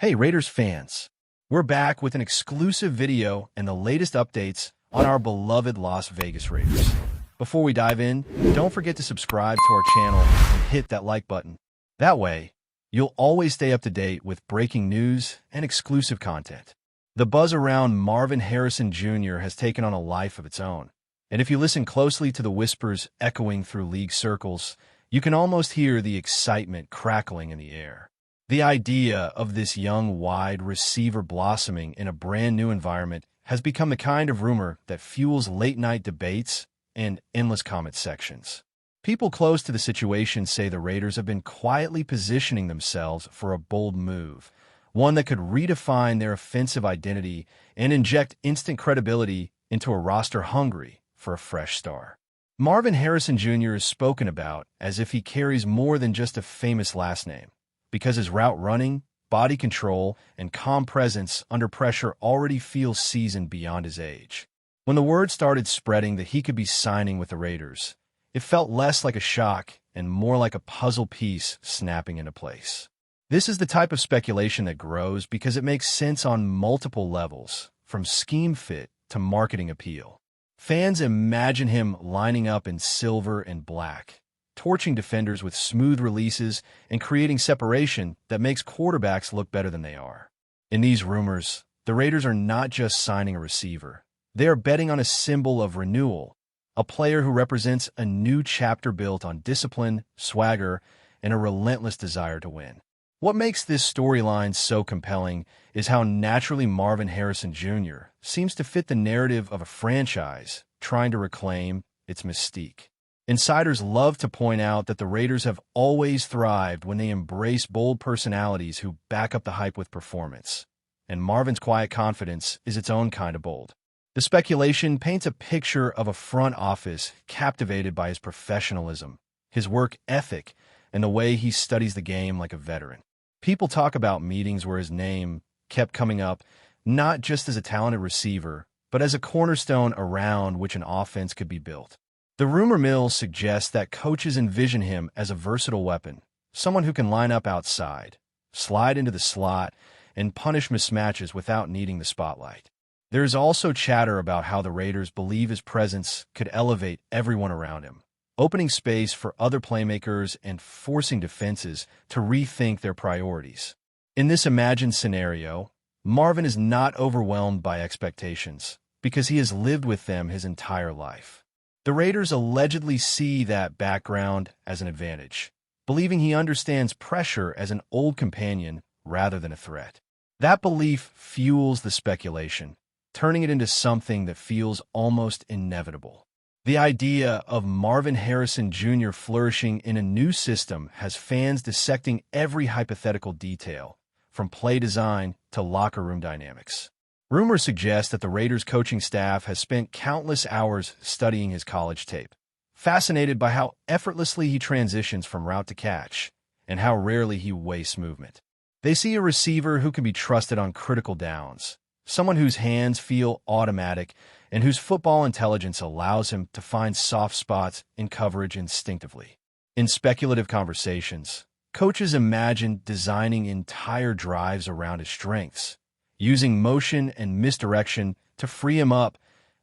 Hey Raiders fans, we're back with an exclusive video and the latest updates on our beloved Las Vegas Raiders. Before we dive in, don't forget to subscribe to our channel and hit that like button. That way, you'll always stay up to date with breaking news and exclusive content. The buzz around Marvin Harrison Jr. has taken on a life of its own, and if you listen closely to the whispers echoing through league circles, you can almost hear the excitement crackling in the air. The idea of this young wide receiver blossoming in a brand new environment has become the kind of rumor that fuels late-night debates and endless comment sections. People close to the situation say the Raiders have been quietly positioning themselves for a bold move, one that could redefine their offensive identity and inject instant credibility into a roster hungry for a fresh star. Marvin Harrison Jr. is spoken about as if he carries more than just a famous last name, because his route running, body control, and calm presence under pressure already feels seasoned beyond his age. When the word started spreading that he could be signing with the Raiders, it felt less like a shock and more like a puzzle piece snapping into place. This is the type of speculation that grows because it makes sense on multiple levels, from scheme fit to marketing appeal. Fans imagine him lining up in silver and black, torching defenders with smooth releases and creating separation that makes quarterbacks look better than they are. In these rumors, the Raiders are not just signing a receiver. They are betting on a symbol of renewal, a player who represents a new chapter built on discipline, swagger, and a relentless desire to win. What makes this storyline so compelling is how naturally Marvin Harrison Jr. seems to fit the narrative of a franchise trying to reclaim its mystique. Insiders love to point out that the Raiders have always thrived when they embrace bold personalities who back up the hype with performance, and Marvin's quiet confidence is its own kind of bold. The speculation paints a picture of a front office captivated by his professionalism, his work ethic, and the way he studies the game like a veteran. People talk about meetings where his name kept coming up, not just as a talented receiver, but as a cornerstone around which an offense could be built. The rumor mill suggests that coaches envision him as a versatile weapon, someone who can line up outside, slide into the slot, and punish mismatches without needing the spotlight. There is also chatter about how the Raiders believe his presence could elevate everyone around him, opening space for other playmakers and forcing defenses to rethink their priorities. In this imagined scenario, Marvin is not overwhelmed by expectations because he has lived with them his entire life. The Raiders allegedly see that background as an advantage, believing he understands pressure as an old companion rather than a threat. That belief fuels the speculation, turning it into something that feels almost inevitable. The idea of Marvin Harrison Jr. flourishing in a new system has fans dissecting every hypothetical detail, from play design to locker room dynamics. Rumors suggest that the Raiders coaching staff has spent countless hours studying his college tape, fascinated by how effortlessly he transitions from route to catch and how rarely he wastes movement. They see a receiver who can be trusted on critical downs, someone whose hands feel automatic and whose football intelligence allows him to find soft spots in coverage instinctively. In speculative conversations, coaches imagine designing entire drives around his strengths, using motion and misdirection to free him up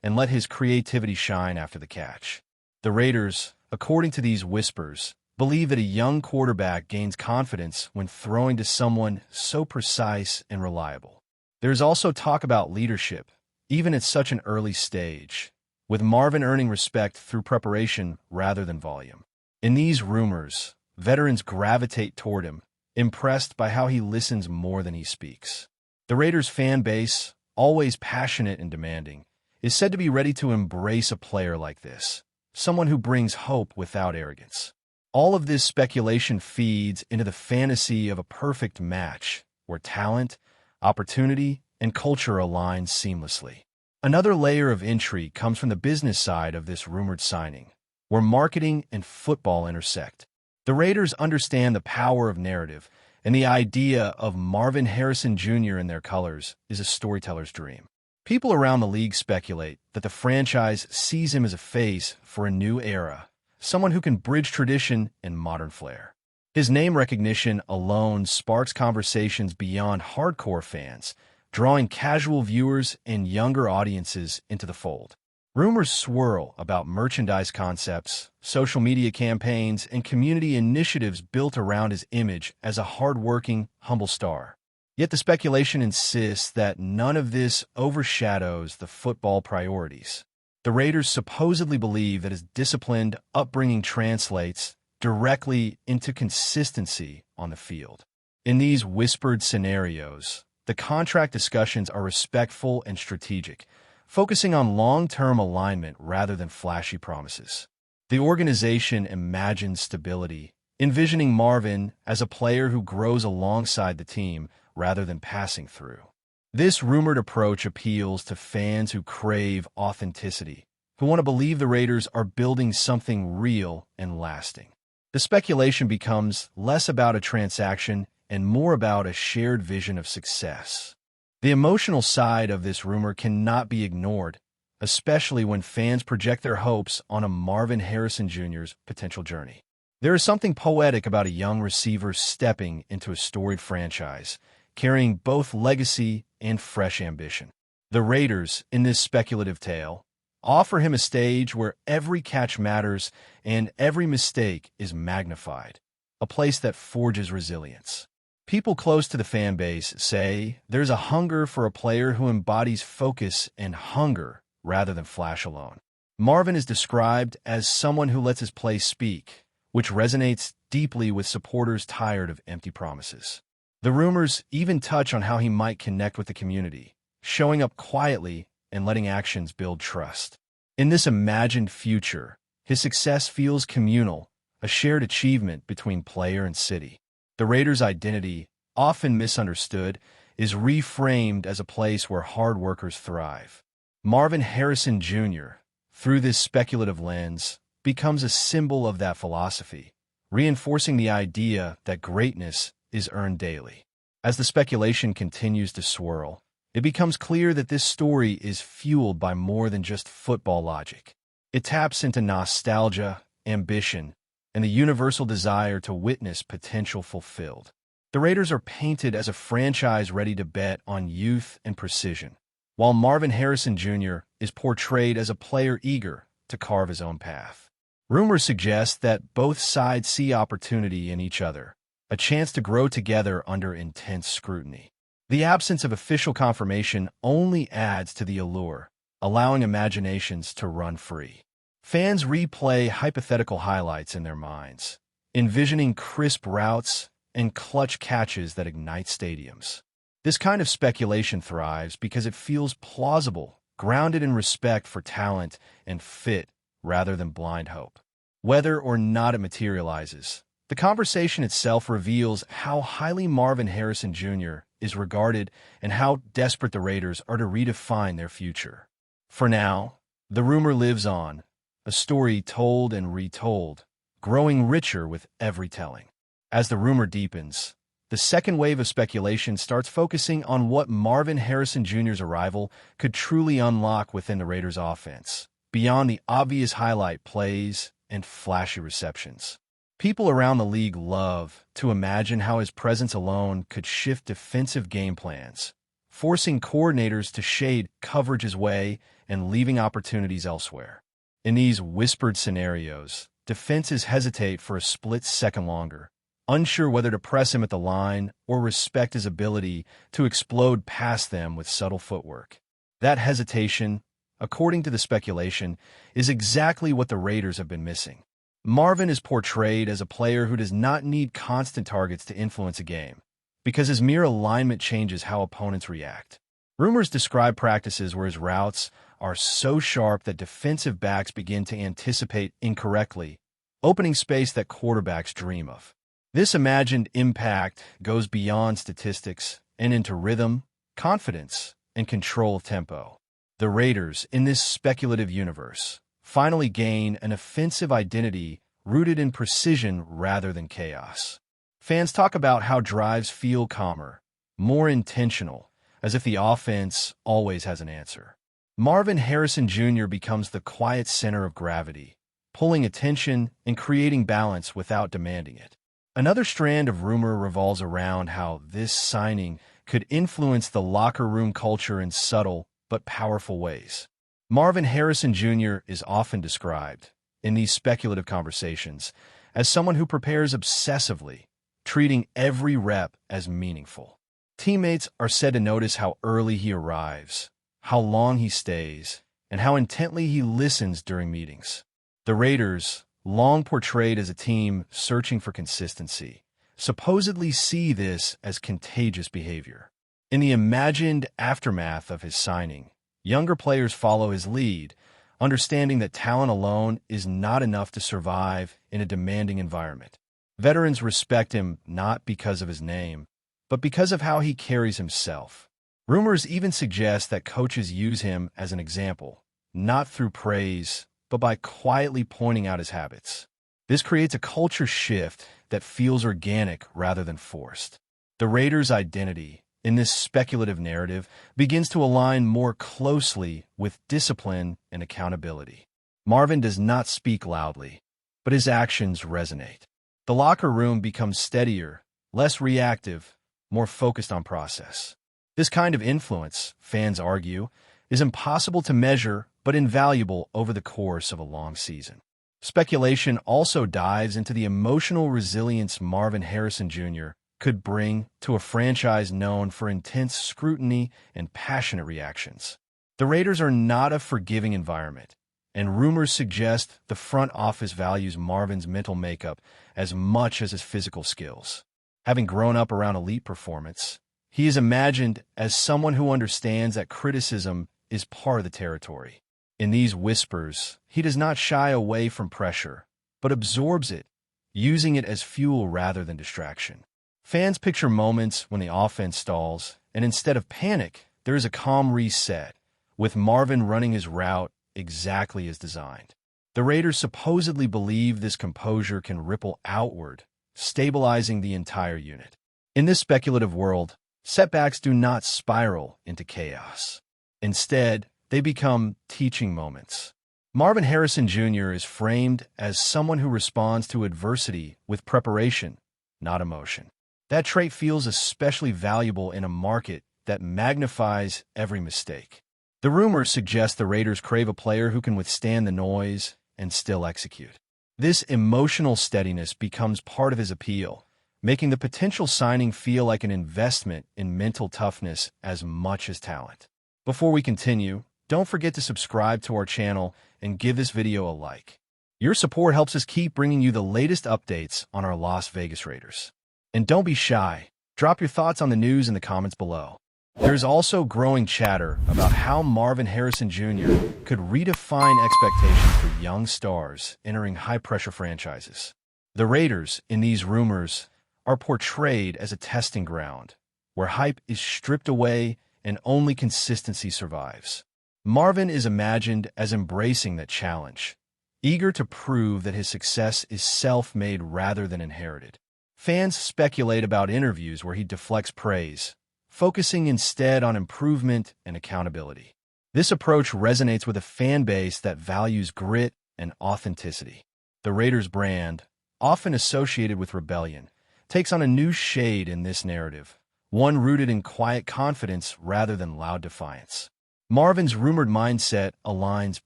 and let his creativity shine after the catch. The Raiders, according to these whispers, believe that a young quarterback gains confidence when throwing to someone so precise and reliable. There's also talk about leadership, even at such an early stage, with Marvin earning respect through preparation rather than volume. In these rumors, veterans gravitate toward him, impressed by how he listens more than he speaks. The Raiders fan base, always passionate and demanding, is said to be ready to embrace a player like this, someone who brings hope without arrogance. All of this speculation feeds into the fantasy of a perfect match, where talent, opportunity, and culture align seamlessly. Another layer of intrigue comes from the business side of this rumored signing, where marketing and football intersect. The Raiders understand the power of narrative, and the idea of Marvin Harrison Jr. in their colors is a storyteller's dream. People around the league speculate that the franchise sees him as a face for a new era, someone who can bridge tradition and modern flair. His name recognition alone sparks conversations beyond hardcore fans, drawing casual viewers and younger audiences into the fold. Rumors swirl about merchandise concepts, social media campaigns, and community initiatives built around his image as a hardworking, humble star. Yet the speculation insists that none of this overshadows the football priorities. The Raiders supposedly believe that his disciplined upbringing translates directly into consistency on the field. In these whispered scenarios, the contract discussions are respectful and strategic, focusing on long-term alignment rather than flashy promises. The organization imagines stability, envisioning Marvin as a player who grows alongside the team rather than passing through. This rumored approach appeals to fans who crave authenticity, who want to believe the Raiders are building something real and lasting. The speculation becomes less about a transaction and more about a shared vision of success. The emotional side of this rumor cannot be ignored, especially when fans project their hopes on a Marvin Harrison Jr.'s potential journey. There is something poetic about a young receiver stepping into a storied franchise, carrying both legacy and fresh ambition. The Raiders, in this speculative tale, offer him a stage where every catch matters and every mistake is magnified, a place that forges resilience. People close to the fan base say there's a hunger for a player who embodies focus and hunger rather than flash alone. Marvin is described as someone who lets his play speak, which resonates deeply with supporters tired of empty promises. The rumors even touch on how he might connect with the community, showing up quietly and letting actions build trust. In this imagined future, his success feels communal, a shared achievement between player and city. The Raiders' identity, often misunderstood, is reframed as a place where hard workers thrive. Marvin Harrison Jr., through this speculative lens, becomes a symbol of that philosophy, reinforcing the idea that greatness is earned daily. As the speculation continues to swirl, it becomes clear that this story is fueled by more than just football logic. It taps into nostalgia, ambition, and the universal desire to witness potential fulfilled. The Raiders are painted as a franchise ready to bet on youth and precision, while Marvin Harrison Jr. is portrayed as a player eager to carve his own path. Rumors suggest that both sides see opportunity in each other, a chance to grow together under intense scrutiny. The absence of official confirmation only adds to the allure, allowing imaginations to run free. Fans replay hypothetical highlights in their minds, envisioning crisp routes and clutch catches that ignite stadiums. This kind of speculation thrives because it feels plausible, grounded in respect for talent and fit rather than blind hope. Whether or not it materializes, the conversation itself reveals how highly Marvin Harrison Jr. is regarded and how desperate the Raiders are to redefine their future. For now, the rumor lives on, a story told and retold, growing richer with every telling. As the rumor deepens, the second wave of speculation starts focusing on what Marvin Harrison Jr.'s arrival could truly unlock within the Raiders' offense, beyond the obvious highlight plays and flashy receptions. People around the league love to imagine how his presence alone could shift defensive game plans, forcing coordinators to shade coverage his way and leaving opportunities elsewhere. In these whispered scenarios, defenses hesitate for a split second longer, unsure whether to press him at the line or respect his ability to explode past them with subtle footwork. That hesitation, according to the speculation, is exactly what the Raiders have been missing. Marvin is portrayed as a player who does not need constant targets to influence a game, because his mere alignment changes how opponents react. Rumors describe practices where his routes are so sharp that defensive backs begin to anticipate incorrectly, opening space that quarterbacks dream of. This imagined impact goes beyond statistics and into rhythm, confidence, and control of tempo. The Raiders, in this speculative universe, finally gain an offensive identity rooted in precision rather than chaos. Fans talk about how drives feel calmer, more intentional, as if the offense always has an answer. Marvin Harrison Jr. becomes the quiet center of gravity, pulling attention and creating balance without demanding it. Another strand of rumor revolves around how this signing could influence the locker room culture in subtle but powerful ways. Marvin Harrison Jr. is often described, in these speculative conversations, as someone who prepares obsessively, treating every rep as meaningful. Teammates are said to notice how early he arrives, how long he stays, and how intently he listens during meetings. The Raiders, long portrayed as a team searching for consistency, supposedly see this as contagious behavior. In the imagined aftermath of his signing, younger players follow his lead, understanding that talent alone is not enough to survive in a demanding environment. Veterans respect him not because of his name, but because of how he carries himself. Rumors even suggest that coaches use him as an example, not through praise, but by quietly pointing out his habits. This creates a culture shift that feels organic rather than forced. The Raiders' identity, in this speculative narrative, begins to align more closely with discipline and accountability. Marvin does not speak loudly, but his actions resonate. The locker room becomes steadier, less reactive, more focused on process. This kind of influence, fans argue, is impossible to measure but invaluable over the course of a long season. Speculation also dives into the emotional resilience Marvin Harrison Jr. could bring to a franchise known for intense scrutiny and passionate reactions. The Raiders are not a forgiving environment, and rumors suggest the front office values Marvin's mental makeup as much as his physical skills. Having grown up around elite performance, he is imagined as someone who understands that criticism is part of the territory. In these whispers, he does not shy away from pressure, but absorbs it, using it as fuel rather than distraction. Fans picture moments when the offense stalls, and instead of panic, there is a calm reset, with Marvin running his route exactly as designed. The Raiders supposedly believe this composure can ripple outward, stabilizing the entire unit. In this speculative world, setbacks do not spiral into chaos. Instead, they become teaching moments. Marvin Harrison Jr. is framed as someone who responds to adversity with preparation, not emotion. That trait feels especially valuable in a market that magnifies every mistake. The rumors suggest the Raiders crave a player who can withstand the noise and still execute. This emotional steadiness becomes part of his appeal, making the potential signing feel like an investment in mental toughness as much as talent. Before we continue, don't forget to subscribe to our channel and give this video a like. Your support helps us keep bringing you the latest updates on our Las Vegas Raiders. And don't be shy. Drop your thoughts on the news in the comments below. There is also growing chatter about how Marvin Harrison Jr. could redefine expectations for young stars entering high-pressure franchises. The Raiders, in these rumors, are portrayed as a testing ground, where hype is stripped away and only consistency survives. Marvin is imagined as embracing that challenge, eager to prove that his success is self-made rather than inherited. Fans speculate about interviews where he deflects praise, focusing instead on improvement and accountability. This approach resonates with a fan base that values grit and authenticity. The Raiders brand, often associated with rebellion, takes on a new shade in this narrative, one rooted in quiet confidence rather than loud defiance. Marvin's rumored mindset aligns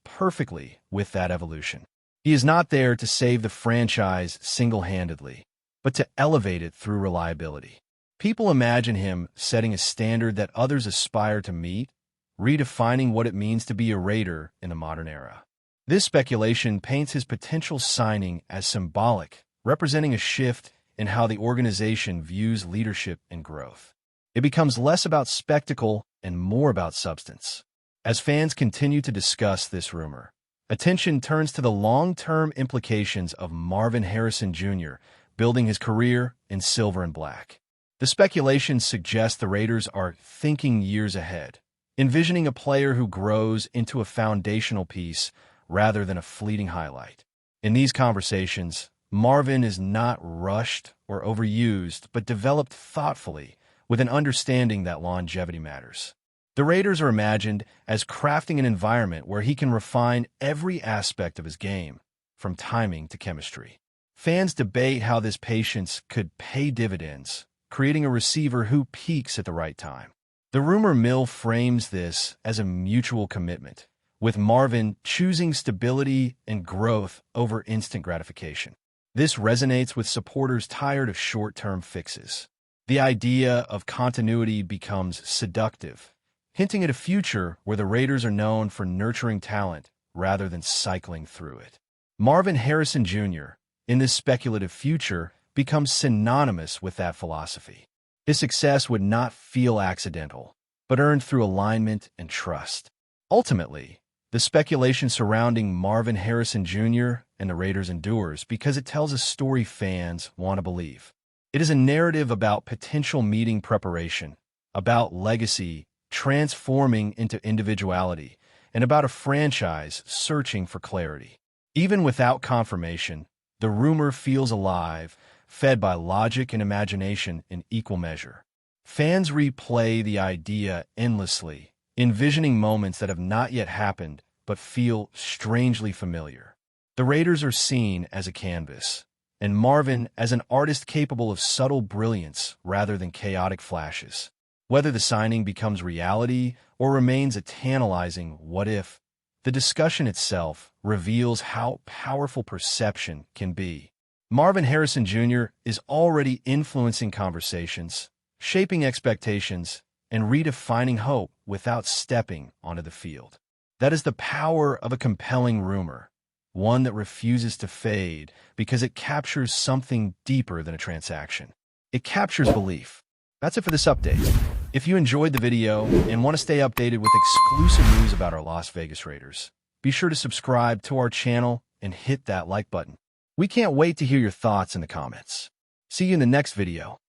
perfectly with that evolution. He is not there to save the franchise single-handedly, but to elevate it through reliability. People imagine him setting a standard that others aspire to meet, redefining what it means to be a Raider in the modern era. This speculation paints his potential signing as symbolic, representing a shift in how the organization views leadership and growth. It becomes less about spectacle and more about substance. As fans continue to discuss this rumor, attention turns to the long-term implications of Marvin Harrison Jr. building his career in silver and black. The speculation suggests the Raiders are thinking years ahead, envisioning a player who grows into a foundational piece rather than a fleeting highlight. In these conversations, Marvin is not rushed or overused, but developed thoughtfully, with an understanding that longevity matters. The Raiders are imagined as crafting an environment where he can refine every aspect of his game, from timing to chemistry. Fans debate how this patience could pay dividends, creating a receiver who peaks at the right time. The rumor mill frames this as a mutual commitment, with Marvin choosing stability and growth over instant gratification. This resonates with supporters tired of short-term fixes. The idea of continuity becomes seductive, hinting at a future where the Raiders are known for nurturing talent rather than cycling through it. Marvin Harrison Jr., in this speculative future, becomes synonymous with that philosophy. His success would not feel accidental, but earned through alignment and trust. Ultimately, the speculation surrounding Marvin Harrison Jr. and the Raiders endures because it tells a story fans want to believe. It is a narrative about potential meeting preparation, about legacy transforming into individuality, and about a franchise searching for clarity. Even without confirmation, the rumor feels alive, fed by logic and imagination in equal measure. Fans replay the idea endlessly, envisioning moments that have not yet happened but feel strangely familiar. The Raiders are seen as a canvas, and Marvin as an artist capable of subtle brilliance rather than chaotic flashes. Whether the signing becomes reality or remains a tantalizing what-if, the discussion itself reveals how powerful perception can be. Marvin Harrison Jr. is already influencing conversations, shaping expectations, and redefining hope without stepping onto the field. That is the power of a compelling rumor, one that refuses to fade because it captures something deeper than a transaction. It captures belief. That's it for this update. If you enjoyed the video and want to stay updated with exclusive news about our Las Vegas Raiders, be sure to subscribe to our channel and hit that like button. We can't wait to hear your thoughts in the comments. See you in the next video.